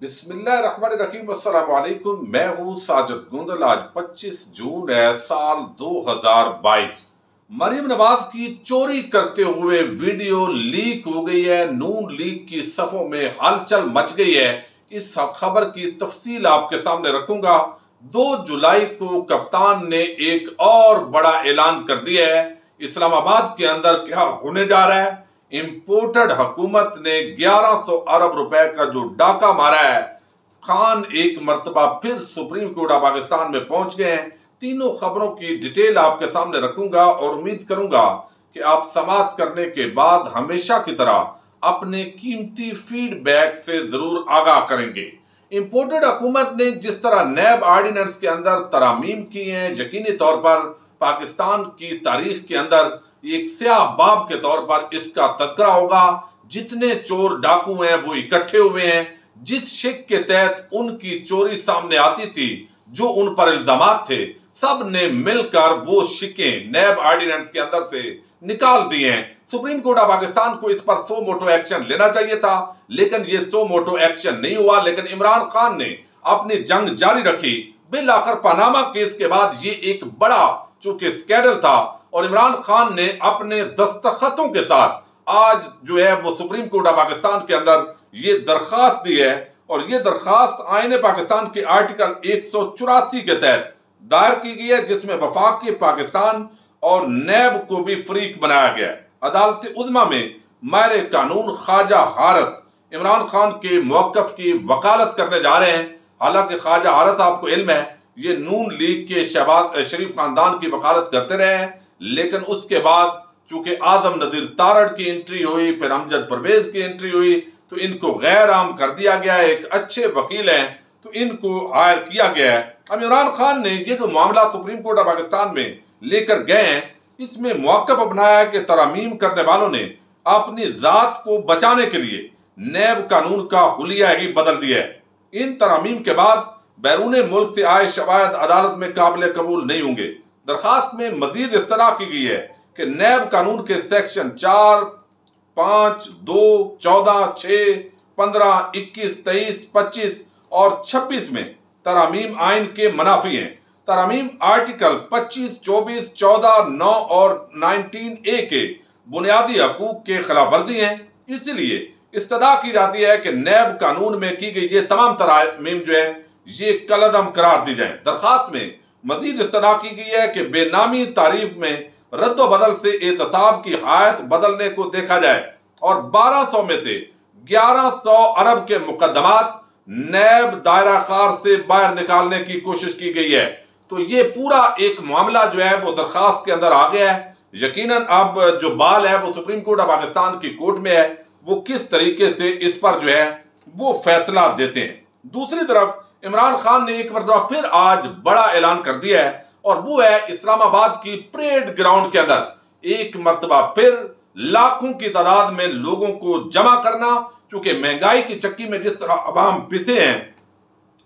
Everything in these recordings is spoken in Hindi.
बिस्मिल्लाहिर्रहमानिर्रहीम। अस्सलाम वालेकुम। मैं हूँ साजिद गुंदल। आज 25 जून है साल 2022। मरीम नवाज की चोरी करते हुए वीडियो लीक हो गई है। नून लीग की सफों में हलचल मच गई है। इस खबर की तफसील आपके सामने रखूंगा। 2 जुलाई को कप्तान ने एक और बड़ा ऐलान कर दिया है। इस्लामाबाद के अंदर क्या होने जा रहा है। इंपोर्टेड हुकूमत ने 1100 अरब रुपए का जो डाका मारा है। खान एक मर्तबा फिर सुप्रीम कोर्ट ऑफ पाकिस्तान में पहुंच गए हैं। तीनों खबरों की डिटेल आपके सामने रखूंगा और उम्मीद करूंगा कि आप समाप्त करने के बाद हमेशा की तरह अपने कीमती फीडबैक से जरूर आगाह करेंगे। इंपोर्टेड हुकूमत ने जिस तरह नैब ऑर्डिनेंस के अंदर तरामीम की हैं, यकीनी तौर पर पाकिस्तान की तारीख के अंदर एक स्याह बाब के तौर पर इसका तज़किरा होगा। जितने चोर डाकू हैं वो इकट्ठे हुए हैं। जिस शिक के तहत उनकी चोरी सामने आती थी, जो उन पर इल्जामात थे, सब ने मिलकर वो शिकें नैब ऑर्डिनेंस के अंदर से निकाल दिए हैं। सुप्रीम कोर्ट ऑफ पाकिस्तान को इस पर सो मोटो एक्शन लेना चाहिए था, लेकिन ये सो मोटो एक्शन नहीं हुआ। लेकिन इमरान खान ने अपनी जंग जारी रखी। बिल आखिर पनामा केस के बाद ये एक बड़ा चूंकि स्कैंडल था और इमरान खान ने अपने दस्तखतों के साथ आज जो है वो सुप्रीम कोर्ट ऑफ पाकिस्तान के अंदर ये दरखास्त दी है। और ये दरखास्त आईन पाकिस्तान के आर्टिकल 184 के तहत दायर की गई है, जिसमें वफाकी पाकिस्तान और नैब को भी फरीक बनाया गया है। अदालत उज़्मा में माहिर कानून ख्वाजा हारत इमरान खान के मौक़िफ़ की वकालत करने जा रहे हैं। हालांकि ख्वाजा हारत आपको इल्म है ये नून लीग के शहबाज शरीफ खानदान की वकालत करते रहे हैं, लेकिन उसके बाद चूंकि आदम नदीर तारड़ की एंट्री हुई, फिर अमजद परवेज की एंट्री हुई, तो इनको गैर आम कर दिया गया है। एक अच्छे वकील हैं तो इनको हायर किया गया है। अब इमरान खान ने ये जो मामला सुप्रीम कोर्ट ऑफ पाकिस्तान में लेकर गए हैं, इसमें मौक़िफ़ अपनाया है कि तरामीम करने वालों ने अपनी जात को बचाने के लिए नैब कानून का हुलिया ही बदल दिया है। इन तरामीम के बाद बैरून मुल्क से आए शवाहिद अदालत में काबिल कबूल नहीं होंगे। दरखास्त में मजीद इस्तरा की गई है कि नैब कानून के सेक्शन 4, 5, 2, 14, 6, 15, 21, 23, 25 और 26 में तरामीम आइन के मनाफी हैं। तरामीम आर्टिकल 25, 24, 14, 9 और 19A के बुनियादी हकूक के खिलाफ वर्जी हैं। इसलिए इस्तदा की जाती है कि नैब कानून में की गई ये तमाम तरामीम जो है ये कलअदम करार दी जाए। दरखास्त में मजीद इस्तदा की गई है कि बेनामी तारीफ में रद्द बदल से एहतसाब की हायत बदलने को देखा जाए और 1200 में से 1100 अरब के मुकदमात नैब दायरा कार से बाहर निकालने की कोशिश की गई है। तो ये पूरा एक मामला जो है वो दरखास्त के अंदर आ गया है। यकीनन अब जो बाल है वो सुप्रीम कोर्ट ऑफ पाकिस्तान की कोर्ट में है, वो किस तरीके से इस पर जो है वो फैसला देते हैं। दूसरी तरफ इमरान खान ने एक मरतबा फिर आज बड़ा ऐलान कर दिया है और वो है इस्लामाबाद की परेड ग्राउंड के अंदर एक मरतबा फिर लाखों की तादाद में लोगों को जमा करना। चूंकि महंगाई की चक्की में जिस तरह अवाम पिसे हैं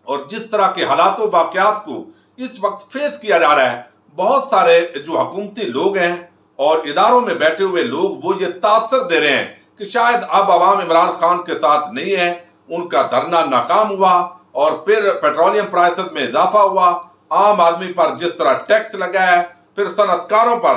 और जिस तरह के हालातों वाकयात को इस वक्त फेस किया जा रहा है, बहुत सारे जो हुकूमती लोग हैं और इदारों में बैठे हुए लोग वो ये तासर दे रहे हैं कि शायद अब अवाम इमरान खान के साथ नहीं है। उनका धरना नाकाम हुआ और फिर पेट्रोलियम प्राइसेस में इजाफा हुआ, आम आदमी पर जिस तरह टैक्स लगा है, फिर सनतकारों पर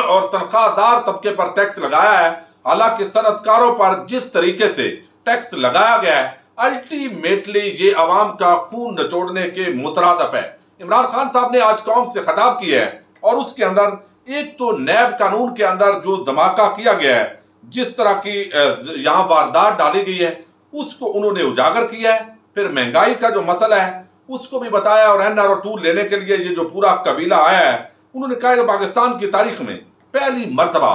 और तनख्वाहदार तबके पर टैक्स लगाया है। हालांकि सनतकारों पर जिस तरीके से टैक्स लगाया गया है, अल्टीमेटली ये अवाम का खून निचोड़ने के मुतरादफ है। इमरान खान साहब ने आज कौम से खिताब किया है और उसके अंदर एक तो नैब कानून के अंदर जो धमाका किया गया है, जिस तरह की यहाँ वारदात डाली गई है, उसको उन्होंने उजागर किया है। फिर महंगाई का जो मसला है उसको भी बताया और NR2 लेने के लिए ये जो पूरा कबीला आया है, उन्होंने कहा कि पाकिस्तान की तारीख में पहली मर्तबा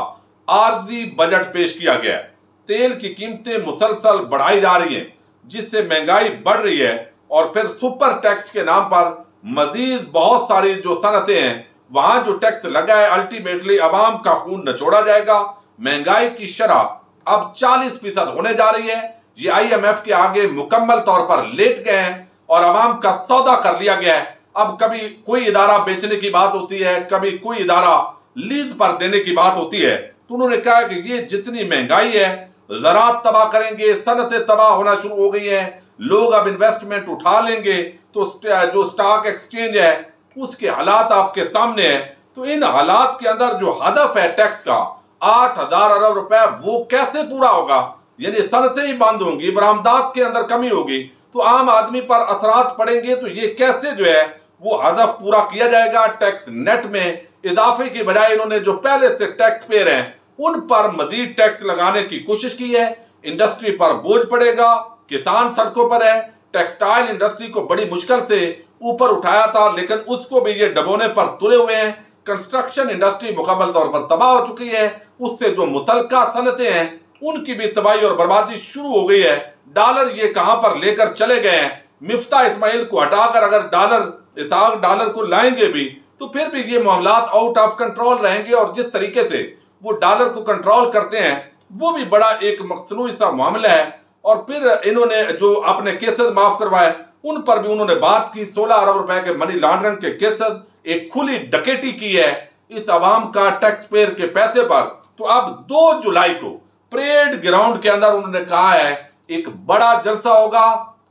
आर्जी बजट पेश किया गया है। तेल की कीमतें मुसलसल बढ़ाई जा रही हैं, जिससे महंगाई बढ़ रही है और फिर सुपर टैक्स के नाम पर मजीद बहुत सारी जो सनतें हैं वहां जो टैक्स लगा है, अल्टीमेटली अवाम का खून निचोड़ा जाएगा। महंगाई की शरह अब 40% होने जा रही है। ये IMF के आगे मुकम्मल तौर पर लेट गए हैं और अवाम का सौदा कर लिया गया है। अब कभी कोई इदारा बेचने की बात होती है, कभी कोई इदारा लीज पर देने की बात होती है, तो उन्होंने कहा कि ये जितनी महंगाई है ज़राअत तबाह करेंगे, सनतें तबाह होना शुरू हो गई हैं, लोग अब इन्वेस्टमेंट उठा लेंगे, तो जो स्टॉक एक्सचेंज है उसके हालात आपके सामने है। तो इन हालात के अंदर जो हदफ है टैक्स का 8,000 अरब रुपए, वो कैसे पूरा होगा? यानी सनतें ही बंद होंगी, बरामदात के अंदर कमी होगी, तो आम आदमी पर असरात पड़ेंगे। तो ये कैसे जो है वो हदफ पूरा किया जाएगा? टैक्स नेट में इजाफे की बजाय इन्होंने जो पहले से टैक्स पेयर हैं उन पर मजीद टैक्स लगाने की कोशिश की है। इंडस्ट्री पर बोझ पड़ेगा, किसान सड़कों पर है, टेक्सटाइल इंडस्ट्री को बड़ी मुश्किल से ऊपर उठाया था लेकिन उसको भी ये डबोने पर तुले हुए हैं। कंस्ट्रक्शन इंडस्ट्री मुकम्मल तौर पर तबाह हो चुकी है, उससे जो मुतल्लिका सनतें हैं उनकी भी तबाही और बर्बादी शुरू हो गई है। डॉलर ये कहां पर लेकर चले गए हैं? मिफ्ता इस्माइल को हटाकर अगर इसहाक डालर को लाएंगे भी तो फिर भी ये मामलात आउट ऑफ कंट्रोल रहेंगे, और जिस तरीके से वो डॉलर को कंट्रोल करते हैं वो भी बड़ा एक मखसूस सा मामला है। और फिर इन्होंने जो अपने केसेस माफ करवाए उन पर भी उन्होंने बात की। 16 अरब रुपए के मनी लॉन्ड्रिंग के केसेस, एक खुली डकैती की है इस अवाम का टैक्स पेयर के पैसे पर। तो अब 2 जुलाई को परेड ग्राउंड के अंदर उन्होंने कहा है एक बड़ा जलसा होगा।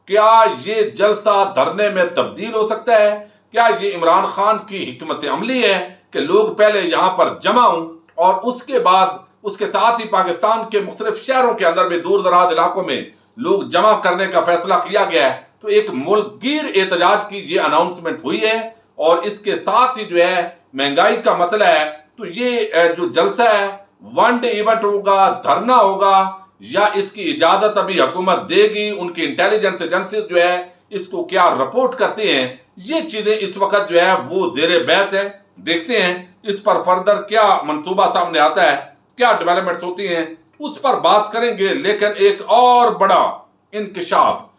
क्या ये जलसा धरने में तब्दील हो सकता है? क्या ये इमरान खान की हिकमत अमली है कि लोग पहले यहां पर जमा हों और उसके बाद उसके साथ ही पाकिस्तान के मुख्तलिफ शहरों के अंदर भी दूर दराज इलाकों में लोग जमा करने का फैसला किया गया है? तो एक मुल्कगीर एहतजाज की ये अनाउंसमेंट हुई है। और इसके साथ ही जो है महंगाई का मसला है, तो ये जो जलसा है वन डे इवेंट होगा, धरना होगा, या इसकी इजाजत अभी हुकूमत देगी? उनकी इंटेलिजेंस एजेंसी जो है इसको क्या रिपोर्ट करती हैं? ये चीजें इस वक्त जो है वो जेरे बहस है। देखते हैं इस पर फर्दर क्या मंसूबा सामने आता है, क्या डेवलपमेंट्स होती हैं, उस पर बात करेंगे। लेकिन एक और बड़ा इंकशाफ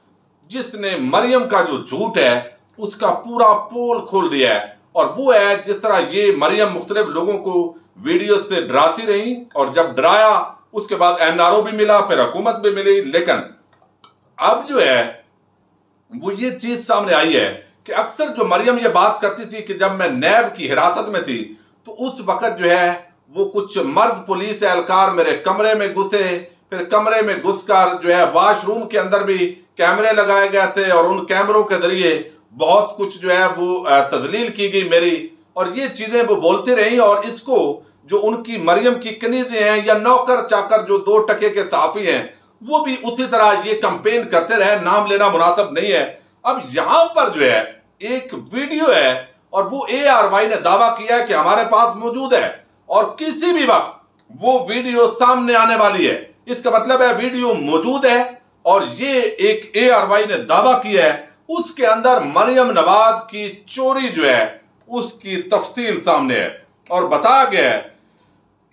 जिसने मरियम का जो झूठ है उसका पूरा पोल खोल दिया है, और वो है जिस तरह ये मरियम मुख्तलिफ लोगों को वीडियो से डराती रही, और जब डराया उसके बाद एनआरओ भी मिला, फिर हुकूमत भी मिली। लेकिन अब जो है वो ये चीज सामने आई है कि अक्सर जो मरियम ये बात करती थी कि जब मैं नैब की हिरासत में थी तो उस वक्त जो है वो कुछ मर्द पुलिस एहलकार मेरे कमरे में घुसे, फिर कमरे में घुसकर जो है वॉशरूम के अंदर भी कैमरे लगाए गए थे, और उन कैमरों के जरिए बहुत कुछ जो है वो तदलील की गई मेरी, और ये चीजें वो बोलती रही। और इसको जो उनकी मरियम की कनीजें हैं या नौकर चाकर जो 2 टके के सहाफी हैं वो भी उसी तरह ये कंपेन करते रहे, नाम लेना मुनासिब नहीं है। अब यहां पर जो है एक वीडियो है और वो ARY ने दावा किया है कि हमारे पास मौजूद है, और किसी भी वक्त वो वीडियो सामने आने वाली है। इसका मतलब है वीडियो मौजूद है, और ये एक ARY ने दावा किया है उसके अंदर मरियम नवाज की चोरी जो है उसकी तफसील सामने है, और बताया गया है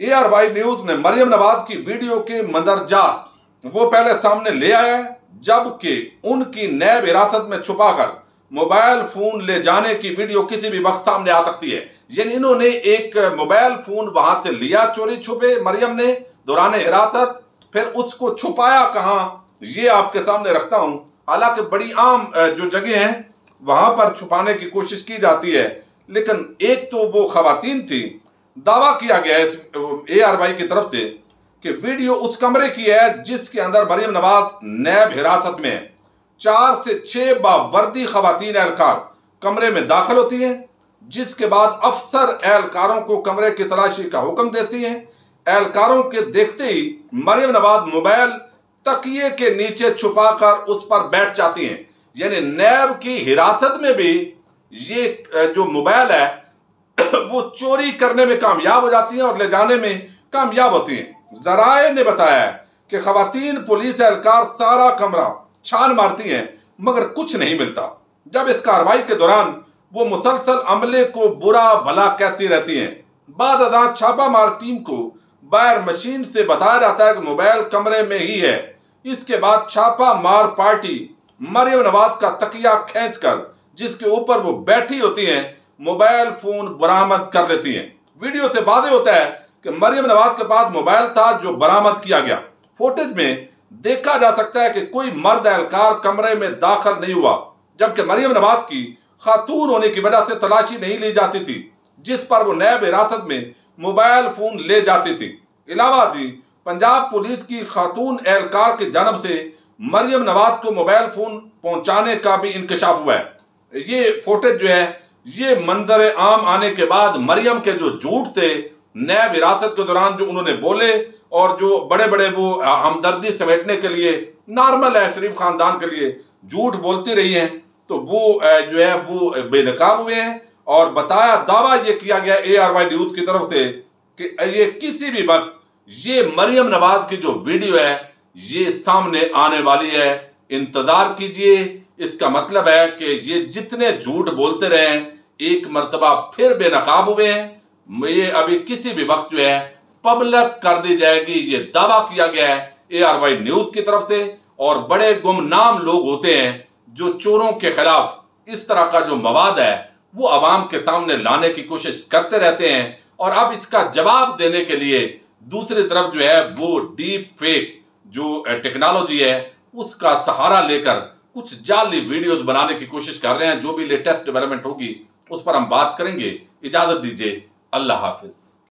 ARY न्यूज ने मरियम नवाज की वीडियो के मंदरजात वो पहले सामने ले आया है, जबकि उनकी नैब हिरासत में छुपाकर मोबाइल फोन ले जाने की वीडियो किसी भी वक्त सामने आ सकती है। यानी इन्होंने एक मोबाइल फोन वहां से लिया चोरी छुपे मरियम ने दौरान हिरासत, फिर उसको छुपाया कहां ये आपके सामने रखता हूं। हालांकि बड़ी आम जो जगह हैं वहां पर छुपाने की कोशिश की जाती है, लेकिन एक तो वो खवातीन थी, दावा किया गया है इस ARY की तरफ से कि वीडियो उस कमरे की है जिसके अंदर मरियम नवाज नैब हिरासत में है। 4 से 6 बावर्दी खवातीन एहलकार कमरे में दाखिल होती हैं, जिसके बाद अफसर एहलकारों को कमरे की तलाशी का हुक्म देती हैं। एहलकारों के देखते ही मरियम नवाज मोबाइल तकिए के नीचे छुपाकर उस पर बैठ जाती हैं। यानी नैब की हिरासत में भी ये जो मोबाइल है वो चोरी करने में कामयाब हो जाती हैं और ले जाने में कामयाब होती हैं। जराए ने बताया कि खवातीन पुलिस एहलकार सारा कमरा छान मारती हैं मगर कुछ नहीं मिलता। जब इस कार्रवाई के दौरान वो मुसलसल अमले को बुरा भला कहती रहती हैं। बाद अज़ां छापामार टीम को बाहर मशीन से बताया जाता है कि मोबाइल कमरे में ही है। इसके बाद छापा मार पार्टी मरियम नवाज का तकिया खींचकर जिसके ऊपर वो बैठी होती हैं मोबाइल फोन बरामद कर लेती हैं। वीडियो से वाज़ेह होता है कि मरियम नवाज के पास मोबाइल था जो बरामद किया गया। फुटेज में देखा जा सकता है कि कोई मर्द एहलकार कमरे में दाखिल नहीं हुआ, जबकि मरियम नवाज की खातून होने की वजह से तलाशी नहीं ली जाती थी, जिस पर वो नैब हिरासत में मोबाइल फोन ले जाती थी। इलाहाबादी पंजाब पुलिस की खातून एहलकार की जानब से मरियम नवाज को मोबाइल फोन पहुंचाने का भी इंकशाफ हुआ है। ये फुटेज जो है ये मंजर आम आने के बाद मरियम के जो झूठ थे नए विरासत के दौरान जो उन्होंने बोले और जो बड़े बड़े वो हमदर्दी समेटने के लिए नॉर्मल है शरीफ खानदान के लिए झूठ बोलती रही हैं, तो वो जो है वो बेनकाब हुए हैं। और बताया दावा ये किया गया ARY न्यूज की तरफ से कि ये किसी भी वक्त ये मरियम नवाज की जो वीडियो है ये सामने आने वाली है, इंतजार कीजिए। इसका मतलब है कि ये जितने झूठ बोलते रहे एक मर्तबा फिर बेनकाब हुए हैं। ये अभी किसी भी वक्त जो है पब्लिक कर दी जाएगी, ये दावा किया गया है ARY न्यूज की तरफ से। और बड़े गुमनाम लोग होते हैं जो चोरों के खिलाफ इस तरह का जो मवाद है वो आवाम के सामने लाने की कोशिश करते रहते हैं। और अब इसका जवाब देने के लिए दूसरी तरफ जो है वो डीप फेक जो टेक्नोलॉजी है उसका सहारा लेकर कुछ जाली वीडियोस बनाने की कोशिश कर रहे हैं। जो भी लेटेस्ट डेवलपमेंट होगी उस पर हम बात करेंगे। इजाजत दीजिए, अल्लाह हाफिज।